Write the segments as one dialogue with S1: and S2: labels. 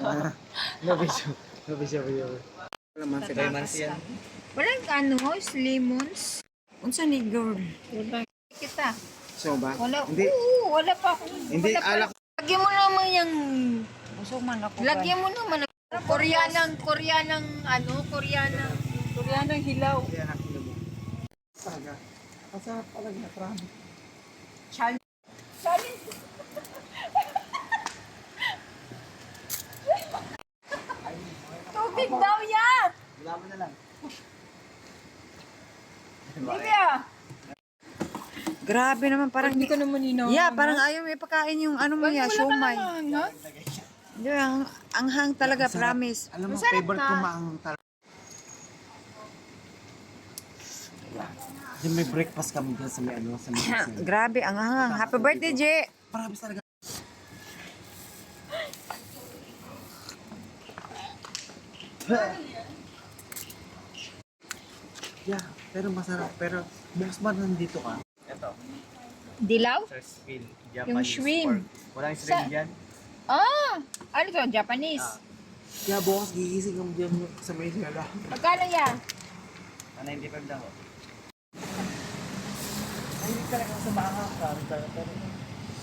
S1: No video. No video. Naman si
S2: Lemons yan.
S3: Walang ano, lemons. Unsa ni girl? Kita.
S1: So ba?
S3: Wala.
S1: Hindi.
S3: Oo, wala pa ako.
S1: Hindi,
S3: Wala pa.
S1: alak.
S3: Lagyan mo naman yung...
S2: Busog man ako.
S3: Lagyan mo naman. Koreanang hilaw.
S1: Yan ang kilo mo. Talaga. Masarap talaga. Promise.
S3: Challenge. Tubig daw yan.
S1: Wala mo na lang.
S3: Livia.
S2: Grabe naman, parang
S3: Hindi ko naman inaw.
S2: Yeah, parang ayaw may pagkain yung ano mo ya, siomay.
S3: Ano?
S2: Yeah, ang hang talaga, promise.
S1: Alam mo,
S3: Masarap
S1: favorite
S3: na.
S1: ko maang talaga. Yung may breakfast kami dyan sa may ano, sa may
S2: Grabe, ang hang. Happy birthday, Je!
S1: Promise talaga. Yeah, pero masarap. Pero bukas ba nandito ka? Ito.
S3: Dilaw?
S1: Sirspil.
S3: Yung shrimp.
S1: Walang
S3: shrimp
S1: dyan.
S3: Ah! Ano to? Japanese.
S1: Kaya bukas gigising kami dyan sa may sala.
S3: Magkano yan?
S1: 95 lang. Ay, hindi talaga sa baka. Pero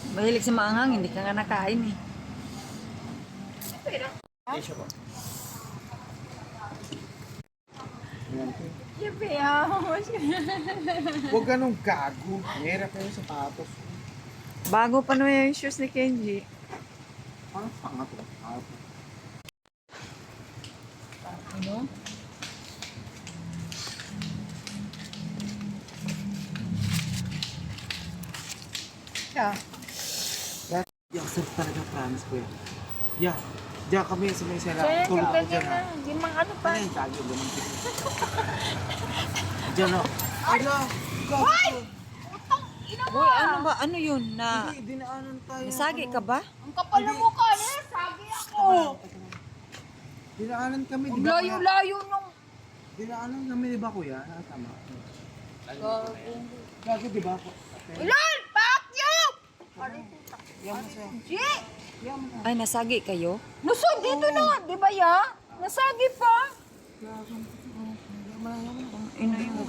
S2: Mahilig sa maanghang, hindi ka nga nakain eh.
S1: issue ko.
S3: Siyempre, ah.
S1: Huwag ganun gago. Mahirap yung sapatos.
S2: Bago pa naman yung shoes ni Kenji.
S1: Parang panga to.
S3: Ano? Yeah.
S1: Yeah, sir, talaga promise ko yan. Yeah. Diyan kami sa may sala.
S3: Kaya
S1: Tulog ako
S3: ganyan
S1: dyan
S3: na.
S1: ha.
S3: Hindi mang ano pa.
S1: Ano yung gago? Ganun din. Diyan o. Ala!
S3: Hoy!
S2: Uy, ano ba? Ano yun? Na
S1: Hindi, dinaanan tayo.
S2: nasagi ka ba?
S3: Ang kapal ng mukha niya. Sabi ako.
S1: Dinaanan kami, di
S3: Ang
S1: ba kuya?
S3: layo-layo nung...
S1: Dinaanan kami, di ba kuya? Ah, tama. Gago, di ba?
S3: Ilan! Fuck you!
S1: Yan mo siya.
S3: G!
S2: Ay, nasagi kayo?
S3: Lusog dito na. Di ba ya? Nasagi pa.
S2: Ina yung